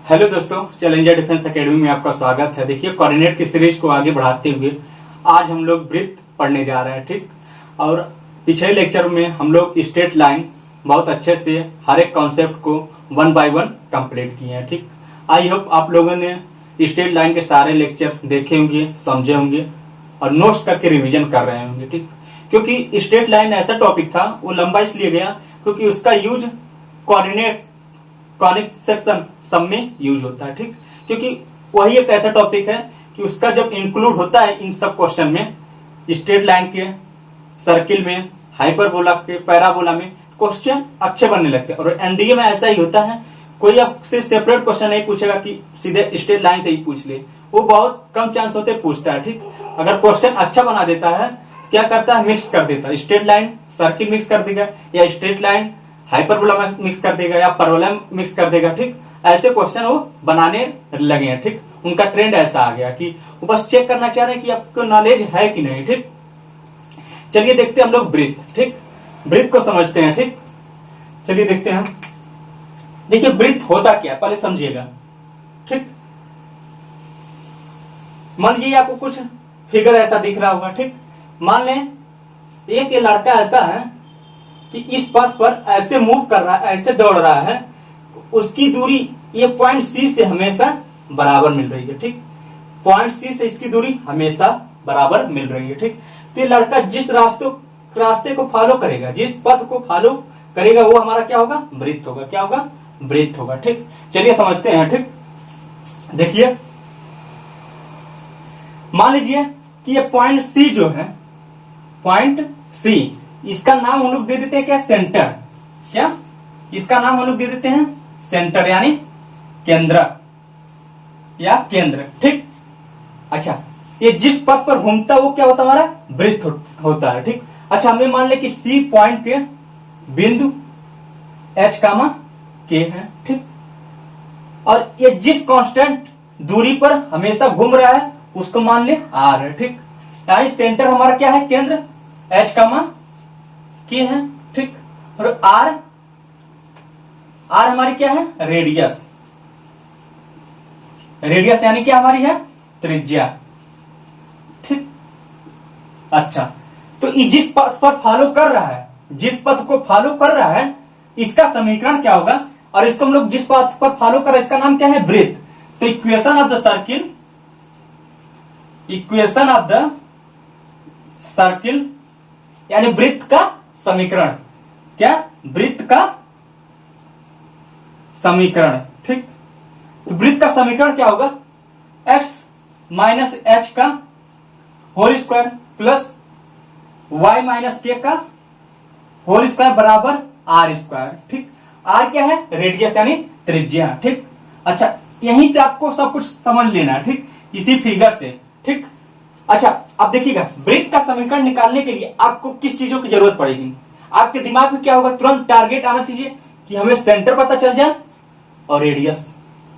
Hello दोस्तों, challenger defence academy में आपका स्वागत है। देखिए, कोऑर्डिनेट की सीरीज को आगे बढ़ाते हुए आज हम लोग वृत्त पढ़ने जा रहे हैं, ठीक। और पिछले लेक्चर में हम लोग स्ट्रेट लाइन बहुत अच्छे से हर एक कॉन्सेप्ट को 1 बाय 1 कंप्लीट किए हैं, ठीक। आई होप आप लोगों ने स्ट्रेट लाइन के सारे लेक्चर देखे होंगे, समझे होंगे और नोट्स करके रिविजन कर रहे होंगे, ठीक। क्योंकि स्ट्रेट लाइन ऐसा टॉपिक था, वो लंबा इसलिए गया क्योंकि उसका यूज कोऑर्डिनेट कॉनिक सेक्शन सब में यूज होता है, ठीक। क्योंकि वही एक ऐसा टॉपिक है कि उसका जब इंक्लूड होता है इन सब क्वेश्चन में, स्ट्रेट लाइन के, सर्किल में, हाइपरबोला के, पैराबोला में, क्वेश्चन अच्छे बनने लगते हैं। और एनडीए में ऐसा ही होता है, कोई आपसे सेपरेट क्वेश्चन नहीं पूछेगा कि सीधे स्ट्रेट लाइन से ही पूछ ले, वो बहुत कम चांस होते पूछता है, ठीक। अगर क्वेश्चन अच्छा बना देता है, क्या करता है, मिक्स कर देता है, स्ट्रेट लाइन सर्किल मिक्स कर देगा, या स्ट्रेट लाइन हाइपरबोला मिक्स कर देगा, या पैराबोला मिक्स कर देगा, ठीक। ऐसे क्वेश्चन वो बनाने लगे हैं, ठीक। उनका ट्रेंड ऐसा आ गया कि वो बस चेक करना चाह रहे हैं कि आपको नॉलेज है कि नहीं, ठीक। चलिए देखते हैं हम लोग वृत्त, ठीक। वृत्त को समझते हैं, ठीक। चलिए देखते हैं। देखिए, वृत्त होता क्या, पहले समझिएगा, ठीक। मान लीजिए आपको कुछ फिगर ऐसा दिख रहा होगा, ठीक। मान लें एक ये लड़का ऐसा है कि इस पथ पर ऐसे मूव कर रहा है, ऐसे दौड़ रहा है, उसकी दूरी ये पॉइंट सी से हमेशा बराबर मिल रही है, ठीक। पॉइंट सी से इसकी दूरी हमेशा बराबर मिल रही है, ठीक। तो ये लड़का जिस रास्ते को फॉलो करेगा, जिस पथ को फॉलो करेगा, वो हमारा क्या होगा, वृत्त होगा। क्या होगा, वृत्त होगा, ठीक। चलिए समझते हैं, ठीक। देखिए, मान लीजिए कि ये पॉइंट सी जो है, पॉइंट सी, इसका नाम हम लोग दे देते हैं क्या, सेंटर। क्या, इसका नाम हम लोग दे देते हैं सेंटर, यानी केंद्र या केंद्र, ठीक। अच्छा, ये जिस पथ पर घूमता है वो क्या होता है, हमारा वृत्त होता है, ठीक। अच्छा, हमें मान ले कि सी पॉइंट पे बिंदु एच कामा के है, ठीक। और ये जिस कांस्टेंट दूरी पर हमेशा घूम रहा है उसको मान ले आर है, ठीक। यानी सेंटर हमारा क्या है, केंद्र, एच कामा के है, ठीक। और आर हमारी क्या है, रेडियस। रेडियस यानी क्या हमारी है, त्रिज्या, ठीक। अच्छा, तो जिस पथ पर फॉलो कर रहा है, जिस पथ को फॉलो कर रहा है, इसका समीकरण क्या होगा, और इसको हम लोग जिस पथ पर फॉलो कर रहे हैं इसका नाम क्या है, वृत्त। तो equation of the circle, equation of the circle यानी वृत्त का समीकरण, क्या, वृत्त का समीकरण, ठीक। तो वृत्त का समीकरण क्या होगा, x माइनस एच का whole square plus y minus K का होल स्क्वायर बराबर आर स्क्वायर, ठीक। आर क्या है, रेडियस यानी त्रिज्या, ठीक। अच्छा, यहीं से आपको सब कुछ समझ लेना है, ठीक, इसी फिगर से, ठीक। अच्छा, अब देखिएगा, वृत्त का समीकरण निकालने के लिए आपको किस चीजों की जरूरत पड़ेगी, आपके दिमाग में क्या होगा, तुरंत टारगेट आना चाहिए कि हमें सेंटर पता चल जाए और रेडियस,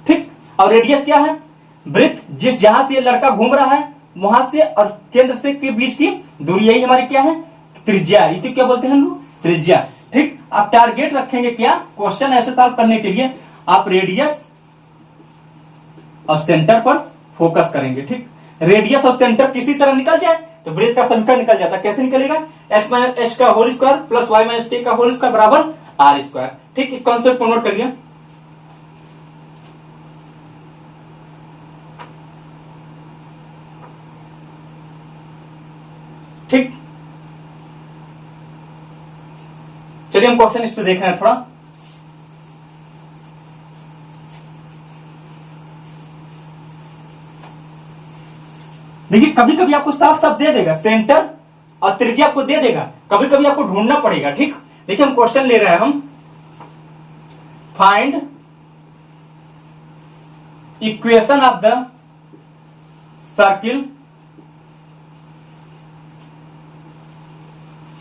ठीक। और रेडियस क्या है, वृत्त जिस जहां से ये लड़का घूम रहा है वहां से और केंद्र से के बीच की दूरी, यही हमारी क्या है, त्रिज्या। इसी क्या बोलते हैं हम लोग, त्रिज्या, ठीक। आप टारगेट रखेंगे क्या, क्वेश्चन ऐसे सॉल्व करने के लिए आप रेडियस और सेंटर पर फोकस करेंगे, ठीक। रेडियस और सेंटर किसी तरह निकल जाए तो वृत्त का समीकरण निकल जाता है। कैसे निकलेगा, एक्स माइनस एच का whole square plus Y minus K का होल स्क्वायर बराबर आर स्क्वायर, ठीक। इस कॉन्सेप्ट को नोट करिए, ठीक। चलिए हम क्वेश्चन इस पे देख रहे हैं थोड़ा। देखिए, कभी कभी आपको साफ साफ दे देगा सेंटर और त्रिज्या आपको दे देगा, कभी कभी आपको ढूंढना पड़ेगा, ठीक। देखिए, हम क्वेश्चन ले रहे हैं, हम find equation of the circle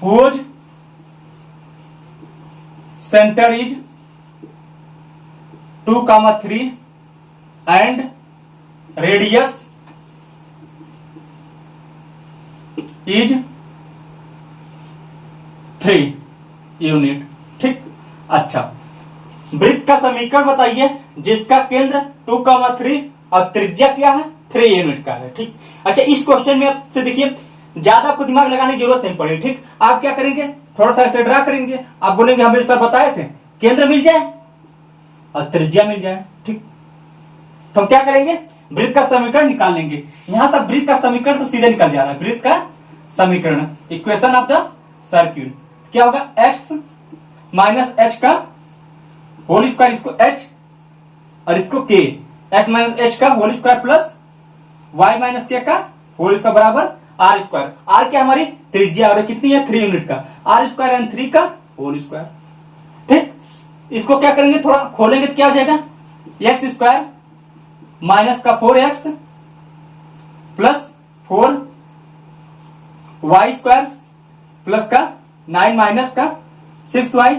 whose center is 2,3 and radius is 3 unit, ठीक। अच्छा, वृत्त का समीकरण बताइए जिसका केंद्र 2,3 और त्रिज्या क्या है 3 यूनिट का है। ठीक, अच्छा इस क्वेश्चन में आपसे देखिए ज्यादा आपको दिमाग लगाने की जरूरत नहीं पड़ेगी। ठीक, आप क्या करेंगे, थोड़ा सा ऐसे ड्रा करेंगे, आप बोलेंगे हमें सर बताए थे केंद्र मिल जाए और त्रिज्या मिल जाए। ठीक, तो हम क्या करेंगे, वृत्त का समीकरण निकाल लेंगे। यहां से वृत्त का समीकरण तो सीधे निकल जा रहा है, वृत्त का समीकरण इक्वेशन ऑफ द सर्किल क्या होगा, x माइनस एच का होल स्क्वायर, इसको h और इसको k, x माइनस एच का whole square plus y minus k का होल स्क्वायर बराबर आर स्क्वायर। आर क्या हमारी त्रिज्या और कितनी है 3 यूनिट का, आर स्क्वायर एंड 3 का होल स्क्वायर। ठीक, इसको क्या करेंगे, थोड़ा खोलेंगे तो क्या हो जाएगा, एक्स स्क्वायर माइनस का 4x plus 4y square plus का 9 माइनस का 6y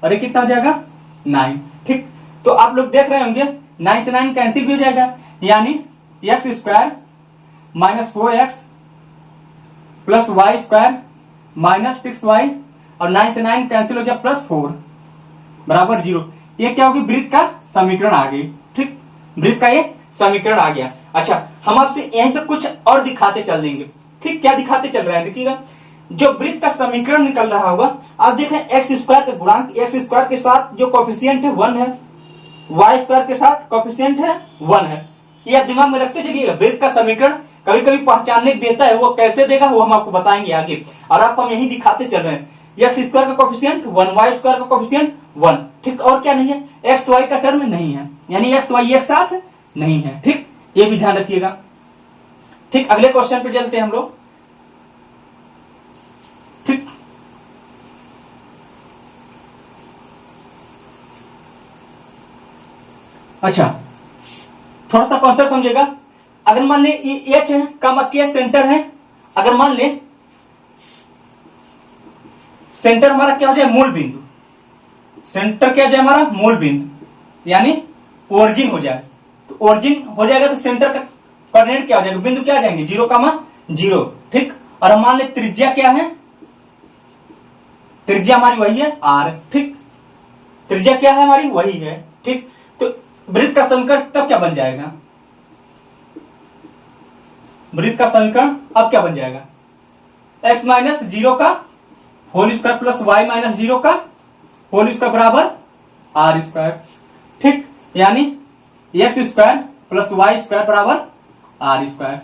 और ये कितना हो जाएगा 9। ठीक, तो आप लोग देख रहे होंगे 9 से 9 कैंसिल भी हो जाएगा, यानी X square minus 4x plus Y square minus 6y और 9 से 9 कैंसिल हो गया प्लस 4 बराबर 0। ये क्या होगी, वृत्त का समीकरण आ गई। ठीक, वृत्त का ये समीकरण आ गया। अच्छा हम आपसे यहीं से कुछ और दिखाते चल देंगे। ठीक, क्या दिखाते चल रहे हैं देखिएगा, जो वृत्त का समीकरण निकल रहा होगा आप देख रहे हैं एक्स स्क्वायर का गुणांक, एक्स स्क्वायर के साथ जो कोफिशिएंट है 1 है, वाई स्क्वायर के साथ कोफिशिएंट है 1 है। ये आप दिमाग में रखते चलिएगा। वृत्त का समीकरण कभी कभी पहचानने देता है, वो कैसे देगा वो हम आपको बताएंगे आगे, और आपको हम यही दिखाते चल रहे हैं। एक्स स्क्वायर का कोफिशिएंट 1, वाई स्क्वायर का कोफिशिएंट 1। ठीक, और क्या नहीं है, एक्स वाई का टर्म नहीं है, यानी एक्स वाई एक साथ नहीं है। ठीक, ये भी ध्यान रखिएगा। ठीक, अगले क्वेश्चन पे चलते हैं हम लोग। ठीक, अच्छा थोड़ा सा कॉन्सेप्ट समझिएगा। अगर मान ले एच है का के सेंटर है, अगर मान ले सेंटर हमारा क्या हो जाए, मूल बिंदु, सेंटर क्या हो जाए हमारा मूल बिंदु, यानी ओरिजिन हो जाए, तो ओरिजिन हो जाएगा तो सेंटर का कोऑर्डिनेट क्या हो जाएगा, बिंदु क्या आ जाएंगे 0,0। ठीक, और हम मान ले त्रिज्या क्या है, त्रिज्या हमारी वही है r। ठीक, त्रिज्या क्या है हमारी वही है। ठीक, तो वृत्त का समीकरण तब क्या बन जाएगा, वृत्त का समीकरण अब क्या बन जाएगा, x माइनस 0 का whole square plus y minus 0 का होल स्क्वायर बराबर r स्क्वायर। ठीक, यानी x square plus Y square बराबर r स्क्वायर।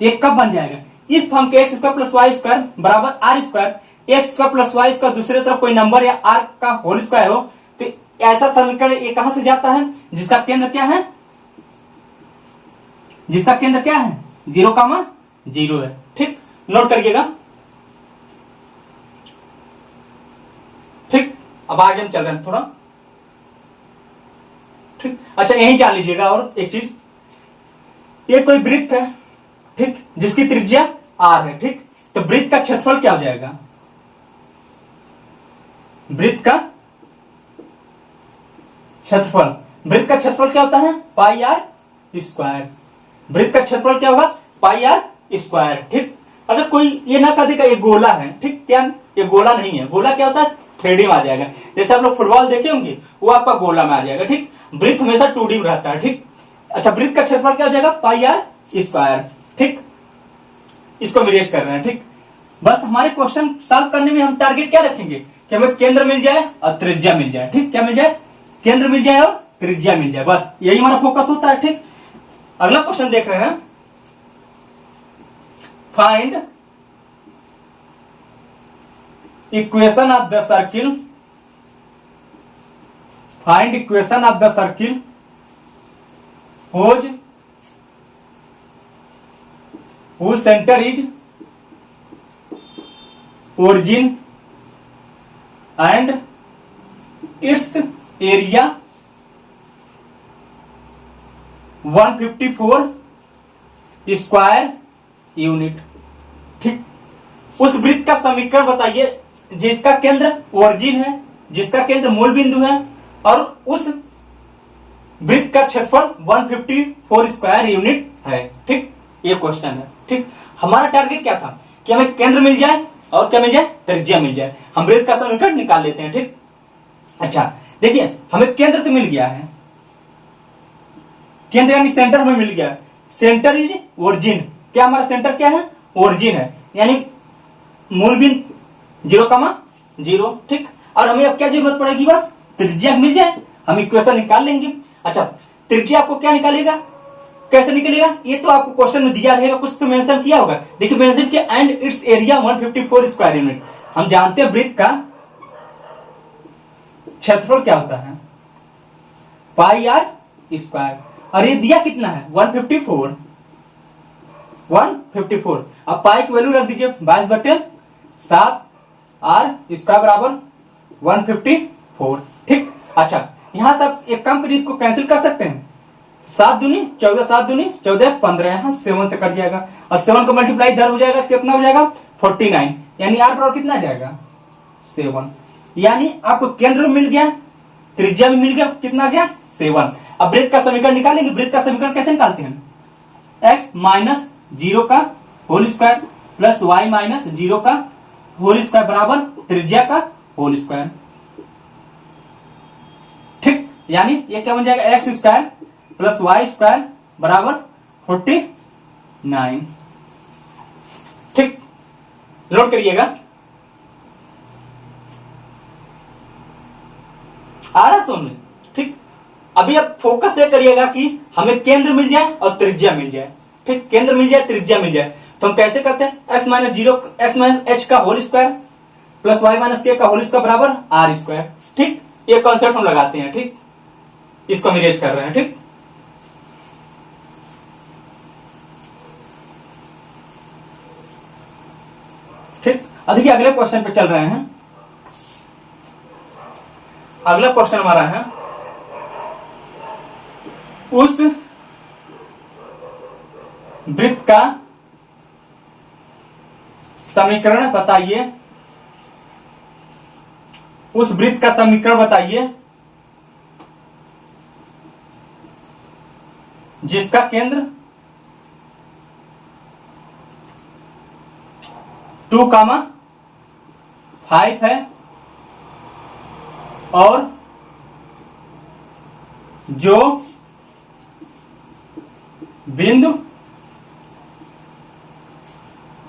ये कब बन जाएगा, इस फॉर्म के x square plus Y square बराबर r square, X square plus Y square दूसरे तरफ कोई नंबर या r का होल स्क्वायर हो, तो ऐसा समीकरण ये कहां से जाता है, जिसका केंद्र क्या है, जिसका केंद्र क्या है 0,0 है। ठीक, नोट करिएगा। ठीक, अब आगे हम चल रहे हैं थोड़ा। ठीक, अच्छा यही जान लीजिएगा और एक चीज, ये कोई वृत्त है ठीक, जिसकी त्रिज्या r है। ठीक, तो वृत्त का क्षेत्रफल क्या हो जाएगा, वृत्त का क्षेत्रफल, वृत्त का क्षेत्रफल क्या होता है पाई आर स्क्वायर, वृत्त का क्षेत्रफल क्या होगा पाई आर स्क्वायर। ठीक, अगर कोई ये ना कह देगा ये गोला है, ठीक, क्या ये गोला नहीं है, गोला क्या होता है 3D में आ जाएगा, जैसे आप लोग फुटबॉल देखे होंगे वो आपका गोला में आ जाएगा। ठीक, वृत्त हमेशा 2D में रहता है। ठीक, अच्छा वृत्त का क्षेत्रफल क्या हो जाएगा पाई आर स्क्वायर। ठीक, इसको हम इरेज कर रहे हैं। ठीक, बस हमारे क्वेश्चन सॉल्व करने में हम टारगेट क्या रखेंगे कि हमें केंद्र मिल जाए और त्रिज्या मिल जाए। ठीक, क्या मिल जाए, केंद्र मिल जाए और त्रिज्या मिल जाए, बस यही हमारा फोकस होता है। ठीक, अगला क्वेश्चन देख रहे हैं, find equation of the circle, find equation of the circle whose center is origin and its area 154 square unit. ठीक, उस वृत्त का समीकरण बताइए जिसका केंद्र ओरिजिन है, जिसका केंद्र मूल बिंदु है, और उस वृत्त का क्षेत्रफल 154 स्क्वायर यूनिट है। ठीक, ये क्वेश्चन है। ठीक, हमारा टारगेट क्या था कि हमें केंद्र मिल जाए और क्या मिल जाए त्रिज्या मिल जाए, हम वृत्त का समीकरण निकाल लेते हैं। ठीक, अच्छा देखिए हमें केंद्र तो मिल गया है, केंद्र यानी सेंटर हमें मिल गया। सेंटर इज ओरिजिन, क्या हमारा सेंटर क्या है, ओरिजिन है, यानी मूल बिंदु 0,0, ठीक। और हमें अब क्या जरूरत पड़ेगी, बस त्रिज्या मिल जाए, हम इक्वेशन निकाल लेंगे। अच्छा, त्रिज्या आपको क्या निकालेगा, कैसे निकलेगा, ये तो आपको क्वेश्चन में दिया रहेगा, कुछ तो मेंशन किया होगा। देखिए मेंशन किया and it's area 154 square unit. हम जानते हैं वृत्त का क्षेत्रफल क्या होता है, पाई आर स्क्वायर, और ये दिया कितना है 154। अब पाई की वैल्यू रख दीजिए 22/7 आर स्क्वायर बराबर 154, ठीक। अच्छा, यहां से आप एक काम करिए, इसको कैंसिल कर सकते हैं, 7 दूनी 14, 7 दूनी 14, 15, यहां 7 से कट जाएगा, और 7 का मल्टीप्लाई इधर हो जाएगा, कितना हो जाएगा 49, यानी आर बराबर कितना आ जाएगा 7। यानी आपको केंद्र मिल गया, त्रिज्या भी मिल गया, कितना आ गया 7। अब वृत्त का समीकरण निकालेंगे। वृत्त का समीकरण कैसे निकालते हैं, x माइनस 0 का whole square plus y minus 0 का होल स्क्वायर बराबर त्रिज्या का होल स्क्वायर, ठीक। यानी ये क्या बन जाएगा, x square plus Y square बराबर 49, ठीक। नोट करिएगा, आ रहा समझ में, ठीक। अभी आप फोकस ये करिएगा कि हमें केंद्र मिल जाए और त्रिज्या मिल जाए, ठीक। केंद्र मिल जाए, त्रिज्या मिल जाए, तो हम कैसे करते हैं, x minus 0 x minus h का whole square plus y minus k का होल स्क्वायर बराबर r स्क्वायर, ठीक। ये कॉन्सेप्ट हम लगाते हैं, ठीक। इसको हम इरेज कर रहे हैं, ठीक। ठीक, देखिए अगले क्वेश्चन पे चल रहे हैं। अगला क्वेश्चन हमारा है, उस वृत्त का समीकरण बताइए, उस वृत्त का समीकरण बताइए जिसका केंद्र 2,5 है और जो बिंदु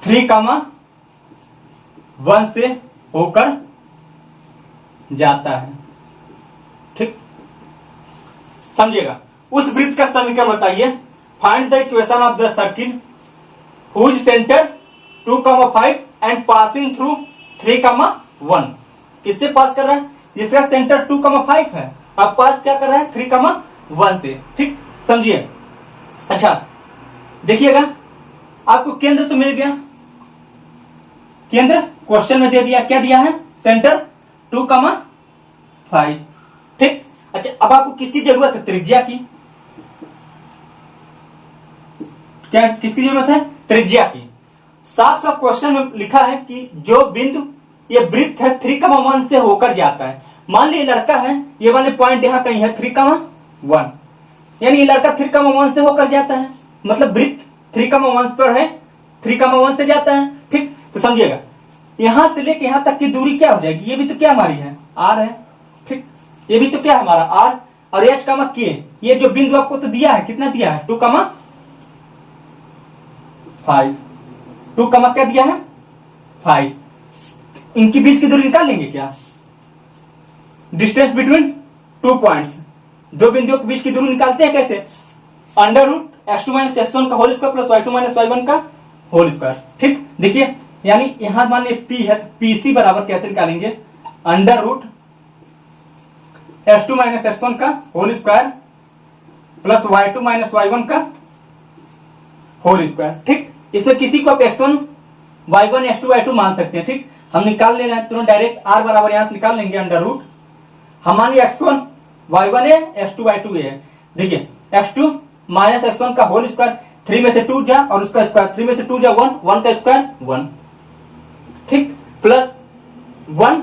3,1 से होकर जाता है, ठीक। समझिएगा, उस वृत्त का समीकरण बताइए। Find the equation of the circle whose centre 2,5 and passing through 3,1। किससे पास कर रहा है, जिसका सेंटर 2,5 है, अब पास क्या कर रहा है 3,1 से, ठीक। समझिए, अच्छा देखिएगा, आपको केंद्र तो मिल गया, केंद्र क्वेश्चन में दे दिया, क्या दिया है, सेंटर 2,5, ठीक। अच्छा, अब आपको किसकी जरूरत है, त्रिज्या की, क्या किसकी जरूरत है, त्रिज्या की। साफ साफ क्वेश्चन में लिखा है कि जो बिंदु ये वृत्त है 3,1 से होकर जाता है। मान लीजिए लड़का है, ये वाले पॉइंट यहां कहीं है 3,1, यानी ये लड़का 3,1 से होकर जाता है, मतलब वृत्त 3,1 पर है, 3,1 से जाता है, ठीक। तो समझिएगा, यहां से लेके यहां तक की दूरी क्या हो जाएगी, ये भी तो क्या हमारी है आर है, ठीक। ये भी तो क्या हमारा आर, और एच का के, ये जो बिंदु आपको तो दिया है, कितना दिया है 2,5, 2, क्या दिया है 5। इनकी बीच की दूरी निकाल लेंगे क्या, डिस्टेंस बिटवीन 2 पॉइंट्स, दो बिंदुओं के बीच की दूरी निकालते हैं कैसे, under root x2 minus x1 का whole square plus y2 minus y1 का होल स्क्वायर, ठीक। देखिए, यानी यहां मान लीजिए p है, तो pc बराबर कैसे निकालेंगे, under root x2 minus x1 का whole square plus y2 minus y1 का होल स्क्वायर, ठीक। इसमें किसी को आप x1 y1 x2 y2 मान सकते हैं, ठीक। हम निकाल ले रहे हैं तुरंत, डायरेक्ट r बराबर यहां से निकाल लेंगे, अंडर रूट हमारे x1 y1 है, x2 y2 है। देखिए x2 माइनस x1 का होल स्क्वायर, 3 में से 2 जा और उसका स्क्वायर, 3 में से 2 जा 1, 1 का स्क्वायर 1, ठीक, प्लस 1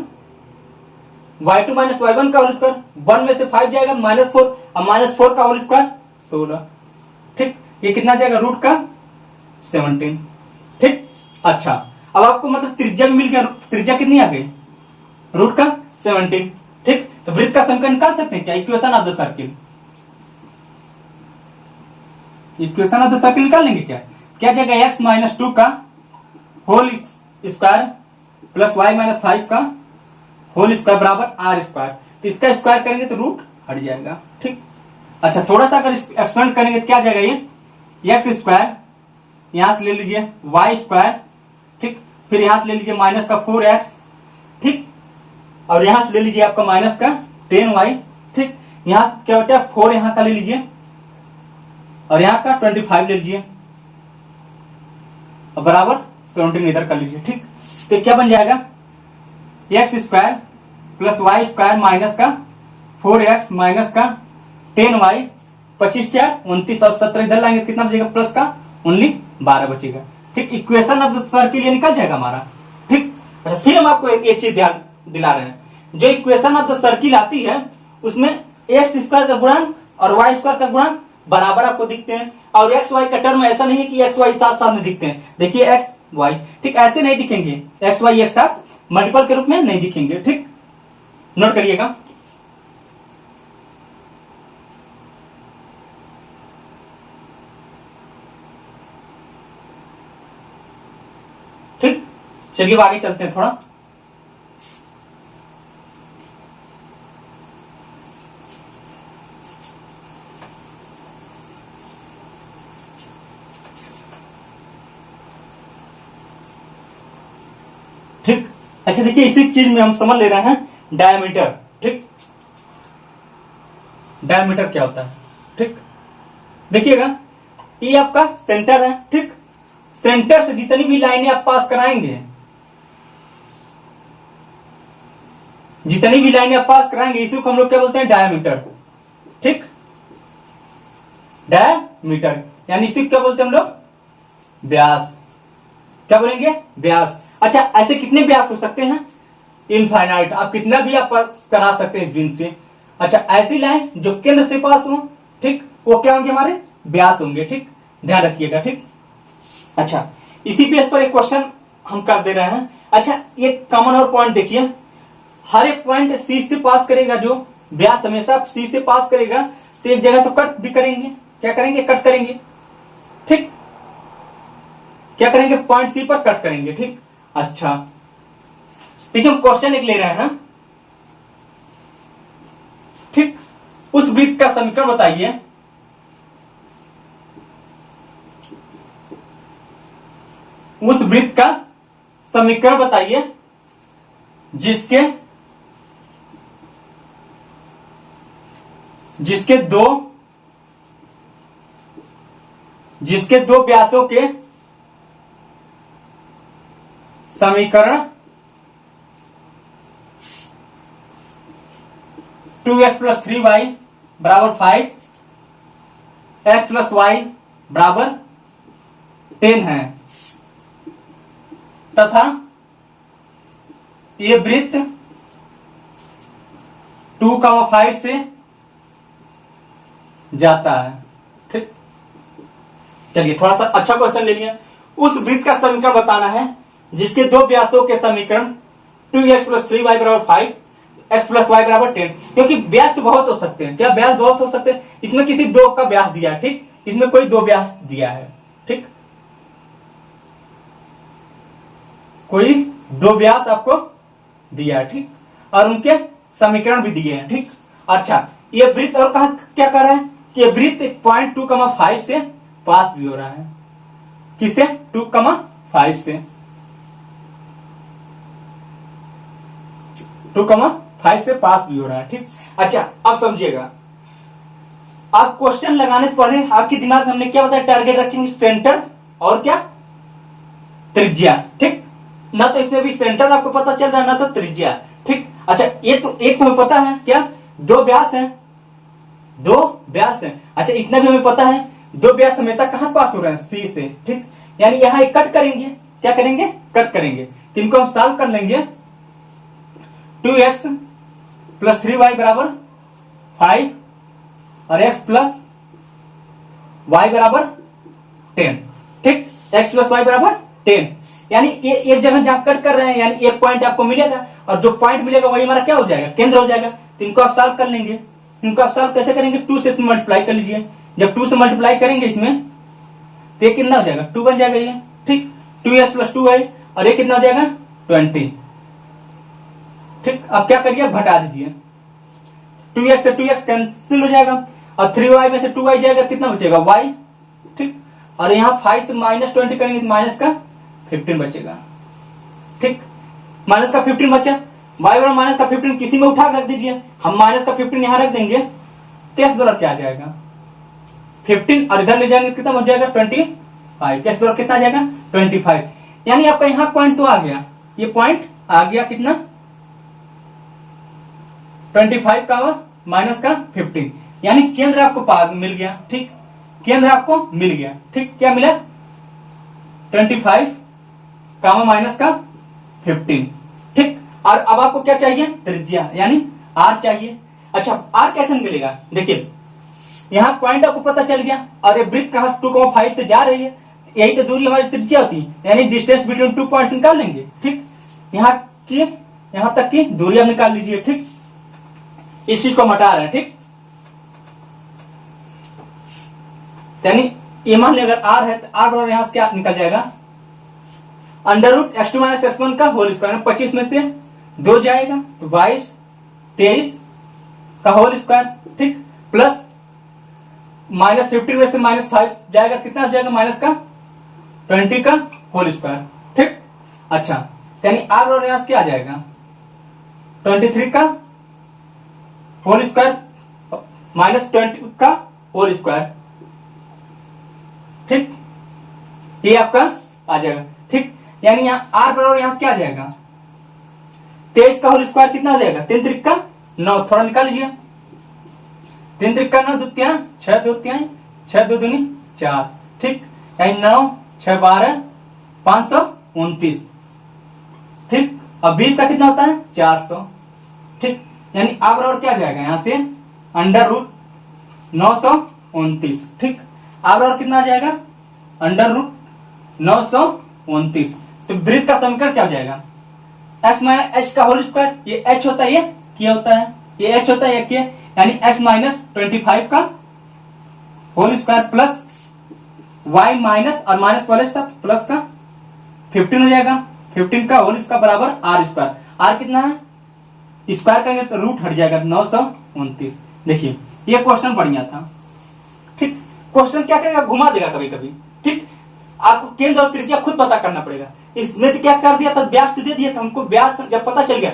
y2 माइनस y1 का होल स्क्वायर, 1 में से 5 जाएगा -4, और -4 का होल स्क्वायर 16, ठीक। ये कितना जाएगा रूट का 17, ठीक। अच्छा, अब आपको मतलब त्रिज्या भी मिल गया, त्रिज्या कितनी आ गई रूट का 17, ठीक। तो वृत्त का समीकरण निकाल सकते हैं क्या? Equation of the circle, equation of the circle निकाल लेंगे क्या? क्या जाएगा? x माइनस 2 का whole square plus y minus 5 का होल स्क्वायर बराबर r स्क्वायर। तो इसका स्क्वायर करेंगे तो रूट हट जाएगा, ठीक। अच्छा, थोड़ा सा अगर एक्सपेंड करेंगे तो क्या जाएगा? ये x स्क्वायर यहां से ले लीजिए y स्क्वायर, ठीक, फिर यहां से ले लीजिए माइनस का 4x, ठीक, और यहां से ले लीजिए आपका माइनस का 10y, ठीक। यहां से क्या बचा? 4 यहां का ले लीजिए और यहां का 25 ले लीजिए और बराबर 17 इधर कर लीजिए, ठीक। तो क्या बन जाएगा? x square plus y square minus का 4x माइनस का 10y, 25 क्या 29 और 17 इधर लाएंगे कितना बचेगा? प्लस का ओनली 12 बचेगा, ठीक। इक्वेशन ऑफ द सर्किल ये निकल जाएगा हमारा, ठीक। अच्छा, फिर हम आपको एक चीज ध्यान दिला रहे हैं, जो इक्वेशन ऑफ द सर्किल आती है उसमें एक्स स्क्वायर का गुणांक और वाई स्क्वायर का गुणांक बराबर आपको दिखते हैं, और एक्स वाई का टर्म ऐसा नहीं है कि एक्स वाई साथ साथ में दिखते हैं। देखिए एक्स वाई, ठीक, ऐसे नहीं दिखेंगे, एक्स वाई एक साथ मल्टीपल के रूप में नहीं दिखेंगे, ठीक। नोट करिएगा। ठीक, चलिए आगे चलते हैं थोड़ा। ठीक, अच्छा देखिए इसी चीज में हम समझ ले रहे हैं डायमीटर, ठीक। डायमीटर क्या होता है, ठीक। देखिएगा ये आपका सेंटर है, ठीक। सेंटर से जितनी भी लाइनें आप पास कराएंगे, जितनी भी लाइनें आप पास कराएंगे इसी को हम लोग क्या बोलते हैं? डायमीटर, ठीक। डायमीटर यानी इसी को क्या बोलते हैं हम लोग? व्यास। क्या बोलेंगे? व्यास। अच्छा, ऐसे कितने व्यास हो सकते हैं? इनफाइनाइट, आप कितना भी आप करा सकते हैं इस बिंदु से। अच्छा, ऐसी लाइन जो केंद्र से पास हो, ठीक, वो क्या होंगे? हमारे व्यास होंगे, ठीक। ध्यान रखिएगा, ठीक। अच्छा, इसी बेस पर एक क्वेश्चन हम कर दे रहे हैं। अच्छा, एक कॉमन और पॉइंट देखिए, हर एक पॉइंट सी से पास करेगा, जो व्यास हमेशा सी से पास करेगा, तो एक जगह तो कट भी करेंगे। क्या करेंगे? कट करेंगे, ठीक। क्या करेंगे? पॉइंट सी पर कट करेंगे, ठीक। अच्छा, देखिए हम क्वेश्चन एक ले रहे हैं, ठीक। उस वृत्त का समीकरण बताइए, उस वृत्त का समीकरण बताइए जिसके दो व्यासों के समीकरण 2x प्लस 3y बराबर 5, x प्लस वाई बराबर 10 है, तथा ये वृत्त 2,5 से जाता है, ठीक। चलिए थोड़ा सा अच्छा क्वेश्चन ले लिया। उस वृत्त का समीकरण बताना है जिसके दो व्यासों के समीकरण 2x प्लस 3y बराबर 5, x प्लस वाई बराबर 10। क्योंकि व्यास तो बहुत हो सकते हैं, क्या व्यास बहुत हो सकते हैं? इसमें किसी दो का व्यास दिया है, ठीक। इसमें कोई दो व्यास दिया है, ठीक। कोई दो व्यास आपको दिया है, ठीक, और उनके समीकरण भी दिए हैं, ठीक। अच्छा, ये वृत्त और कहां क्या कर रहा है कि ये वृत्त पॉइंट 2,5 से पास भी हो रहा है। किससे? 2,5 से, 2,5 से पास भी हो रहा है, ठीक। अच्छा, अब समझिएगा, आप क्वेश्चन लगाने से पहले आपके दिमाग में हमने क्या बताया? टारगेट रखेंगे सेंटर और क्या? त्रिज्या, ठीक। ना तो इसमें भी सेंटर आपको पता चल रहा है, ना तो त्रिज्या, ठीक। अच्छा, ये तो एक तो हमें पता है क्या? दो व्यास हैं, दो व्यास हैं। अच्छा, इतना भी हमें पता है दो व्यास हमेशा कहां पास हो रहे हैं? सी से, ठीक। यानी यहां एक कट करेंगे। क्या करेंगे? कट करेंगे। तो इनको हम सॉल्व कर लेंगे। 2x प्लस 3y बराबर 5 और x प्लस y बराबर 10, ठीक। x प्लस y बराबर 10, यानी ये एक जगह जहां कट कर रहे हैं, यानी एक पॉइंट आपको मिलेगा और जो पॉइंट मिलेगा वही हमारा क्या हो जाएगा? केंद्र हो जाएगा। तो इनको आप सॉल्व कर लेंगे। इनको आप सॉल्व कैसे करेंगे, 2 से इसमें मल्टीप्लाई कर लीजिए। जब 2 से मल्टीप्लाई करेंगे इसमें तो ये कितना हो जाएगा, 2 बन जाएगा ये, ठीक। 2s + 2y और ये कितना हो जाएगा 20, ठीक। अब क्या करिए, घटा दीजिए, 2s से 2s कैंसिल हो जाएगा और 3y में से 2y जाएगा, कितना बचेगा y, ठीक। और यहाँ 5 से -20 करेंगे तो माइनस का 15 बचेगा, ठीक। माइनस का 15 बचा, y बराबर माइनस का 15 किसी में उठा रख दीजिए, हम माइनस का 15 यहां रख देंगे तो x बराबर क्या आ जाएगा 15 और इधर ले जाएंगे कितना बच जाएगा 25, x बराबर कितना आ जाएगा 25। यानी आपका यहां पॉइंट तो आ गया, ये पॉइंट आ गया कितना 25 का माइनस का 15, यानी केंद्र आपको मिल गया, ठीक। केंद्र आपको मिल गया, ठीक। क्या मिला 25 कामा माइनस का 15, ठीक। और अब आपको क्या चाहिए, त्रिज्या यानी r चाहिए। अच्छा r कैसे मिलेगा, देखिए यहां पॉइंट आपको पता चल गया और ये वृत्त कहां 2,5 से जा रही है, यही तो दूरी हमारी त्रिज्या होती है, यानी डिस्टेंस बिटवीन 2 पॉइंट्स निकाल लेंगे, ठीक। यहां तक की दूरी आप निकाल लीजिए, ठीक। इस चीज को हटा रहे हैं, ठीक। यानी ये मान लिया अगर r है तो r और यहां से क्या निकल जाएगा, √(x2 - x1) का होल स्क्वायर, 25 में से 2 जाएगा तो 22, 23 का होल स्क्वायर, ठीक। प्लस -15 में से -5 जाएगा, कितना हो जाएगा माइनस का 20 का होल स्क्वायर, ठीक। अच्छा यानी r और यहां से क्या आ जाएगा 23 का होल स्क्वायर -20 का होल स्क्वायर, ठीक। ये आपका आ जाएगा, ठीक। यानी यहां r बराबर यहां से क्या आ जाएगा 23 का होल स्क्वायर कितना हो जाएगा 3 त्रिक का 9, थोड़ा निकाल लीजिए, 3 त्रिक का 9, 2 तिहाई 6, 2 तिहाई 6, 2 दूनी 4, ठीक। यानी 9 6 12 529, ठीक। अब 20 का कितना होता है 400, ठीक। यानी आप बराबर क्या जाएगा यहां से √929, ठीक। आप बराबर कितना आ जाएगा √929। तो वृत्त का समीकरण क्या हो जाएगा, x - h का होल स्क्वायर, ये h होता है, ये क्या होता है, ये h होता है, ये क्या, यानी x - 25 का whole square plus y minus और माइनस प्लस का प्लस का 15 हो जाएगा, 15 का होल स्क्वायर बराबर r स्क्वायर, r कितना है स्क्वायर करेंगे तो रूट हट जाएगा 929। देखिए ये क्वेश्चन बढ़िया था, ठीक। क्वेश्चन क्या करेगा, घुमा देगा कभी कभी, ठीक। आपको केंद्र और त्रिज्या खुद पता करना पड़ेगा। इसमें तो क्या कर दिया था, व्यास तो दे दिया था हमको, व्यास जब पता चल गया,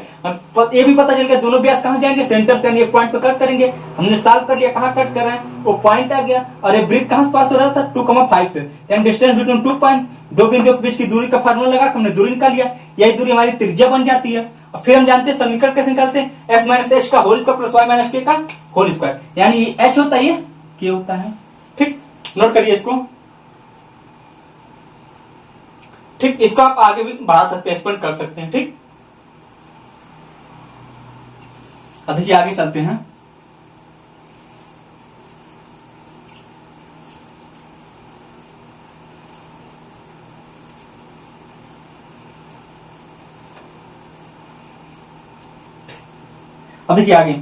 ये भी पता चल गया दोनों व्यास कहां जाएंगे, सेंटर से, यानी एक पॉइंट पे कट करेंगे, हमने सॉल्व कर लिया कहां कट कर रहे हैं, वो पॉइंट आ गया और ये वृत्त कहां से पास हो रहा था 2,5 से, यानी डिस्टेंस बिटवीन 2 पॉइंट, दो बिंदुओं के बीच की दूरी का फार्मूला लगा हमने दूरी निकाल लिया, यही दूरी हमारी त्रिज्या बन जाती है। और फिर हम जानते हैं समीकरण कैसे निकालते हैं, x - h का whole square plus y - k का होल स्क्वायर, यानी ये h होता है, ये k होता है, ठीक। नोट करिए इसको, ठीक। इसको आप आगे भी बढ़ा सकते हैं, एक्सपेंड कर सकते हैं, ठीक। अब देखिए आगे चलते हैं। अब देखिए आगे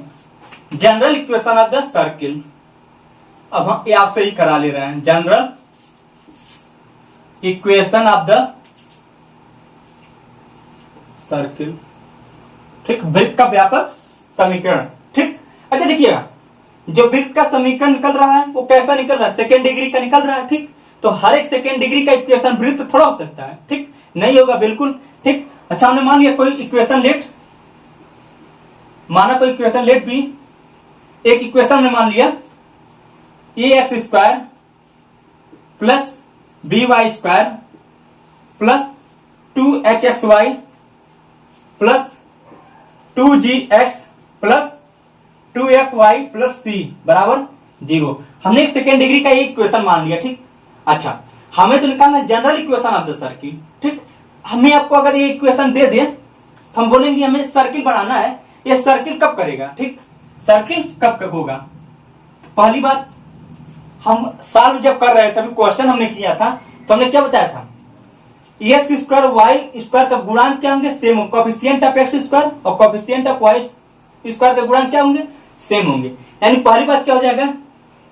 general equation of the circle, अब हम ये आपसे ही करा ले रहे हैं, general equation of the circle, ठीक। वृत्त का व्यापक समीकरण, ठीक। अच्छा देखिएगा जो वृत्त का समीकरण निकल रहा है वो कैसा निकल रहा है, सेकेंड डिग्री का निकल रहा है, ठीक। तो हर एक सेकेंड डिग्री का इक्वेशन वृत्त थोड़ा हो सकता है, ठीक, नहीं होगा बिल्कुल, ठीक। अच्छा हमने मान लिया कोई इक्वेशन लेट, माना कोई इक्वेशन लेट भी, एक इक्वेशन हमने मान लिया ax² plus by² plus 2hxy plus 2gx plus 2fy plus c बराबर 0। हमने एक सेकेंड डिग्री का एक इक्वेशन मान लिया, ठीक। अच्छा हमें तो निकालना है general equation of the circle, ठीक। हमें आपको अगर ये इक्वेशन दे दे तो हम बोलेंगे हमें सर्किल बनाना है, ये सर्किल कब करेगा, ठीक। सर्किल कब होगा, तो पहली बात हम सॉल्व जब कर रहे थे, अभी क्वेश्चन हमने किया था तो हमने क्या बताया था, x² y² का गुणांक क्या होंगे, सेम, कोएफिशिएंट ऑफ x² और कोएफिशिएंट ऑफ y स्क्वायर के गुणांक क्या होंगे, सेम होंगे। यानी पहली बात क्या हो जाएगा,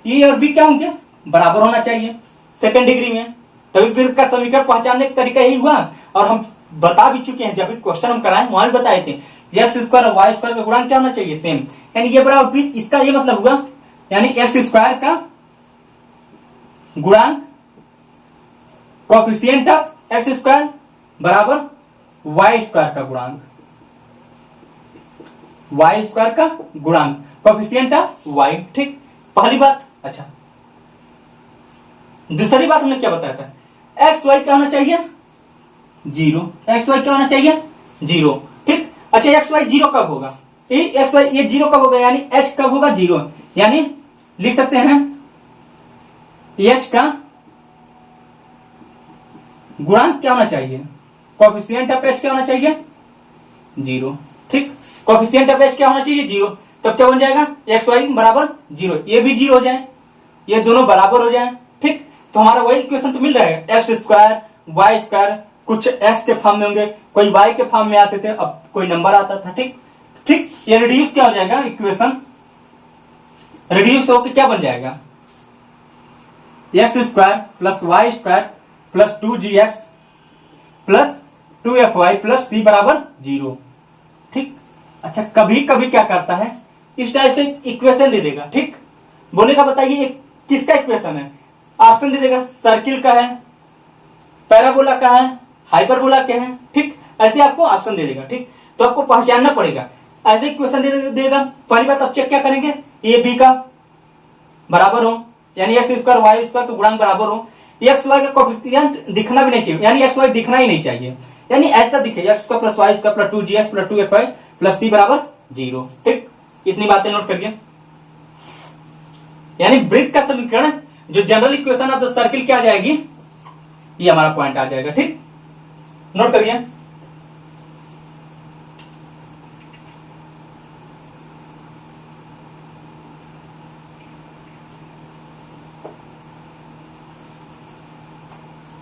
ए और बी क्या होंगे, बराबर होना चाहिए सेकंड डिग्री में। तभी वृत्त का समीकरण पहचानने का तरीका यही हुआ। और हम बता भी चुके हैं, जब भी क्वेश्चन हम कराए वहां भी बताए थे, एक्स स्क्वायर और वाई स्क्वायर का गुणांक क्या होना चाहिए, सेम। यानी ये बराबर वृत्त, इसका ये मतलब हुआ यानी एक्स स्क्वायर का गुणांक कोएफिशिएंट ऑफ एक्स स्क्वायर बराबर वाई स्क्वायर का गुणांक, वाई स्क्वायर का गुणांक कोएफिशिएंट ऑफ वाई। ठीक, पहली बात। अच्छा, दूसरी बात हमने क्या बताया था, एक्स वाई क्या होना चाहिए, जीरो। एक्स वाई क्या होना चाहिए, जीरो। ठीक, अच्छा एक्स वाई जीरो कब होगा, एक्स वाई ये जीरो कब होगा, यानी एच कब होगा, जीरो। यानी लिख सकते हैं एच का गुणांक क्या होना चाहिए, कोएफिशिएंट ऑफ एच क्या होना चाहिए, जीरो। ठीक, कोएफिशिएंट ऑफ एच क्या होना चाहिए, जीरो। तब क्या बन जाएगा, एक्स वाई बराबर जीरो, ये भी जीरो हो जाए, ये दोनों बराबर हो जाए। ठीक, तो हमारा वही इक्वेशन तो मिल रहा है, एक्स स्क्वायर वाई स्क्वायर, कुछ एक्स के फॉर्म में होंगे, कोई वाई के फॉर्म में आते थे, अब कोई नंबर आता था। ठीक ठीक, ये रिड्यूस क्या हो जाएगा, इक्वेशन रिड्यूस होकर क्या बन जाएगा, X square plus Y square plus 2gx plus 2fy plus C बराबर जीरो। ठीक, अच्छा कभी कभी क्या करता है, इस टाइप से इक्वेशन दे देगा। ठीक, बोलेगा बताइए किसका इक्वेशन है, ऑप्शन दे देगा, सर्किल का है, पैराबोला का है, हाइपरबोला का है। ठीक, ऐसे आपको ऑप्शन दे देगा। ठीक, तो आपको पहचानना पड़ेगा, ऐसे इक्वेशन दे देगा। पहली बात अब चेक क्या करेंगे, ए बी का बराबर हो, यानी एक्स स्क्वायर वाई स्क्वायर का गुणांक बराबर हो, एक्स वाई का कोएफिशिएंट दिखना भी नहीं चाहिए, यानी एक्स वाई दिखना ही नहीं चाहिए, यानी ऐसा दिखे X square plus Y square plus 2gx plus 2fy plus C बराबर जीरो। ठीक, इतनी बातें नोट करिए। यानी वृत्त का समीकरण जो general equation of the circle क्या आ जाएगी, ये हमारा पॉइंट आ जाएगा। ठीक, नोट करिए।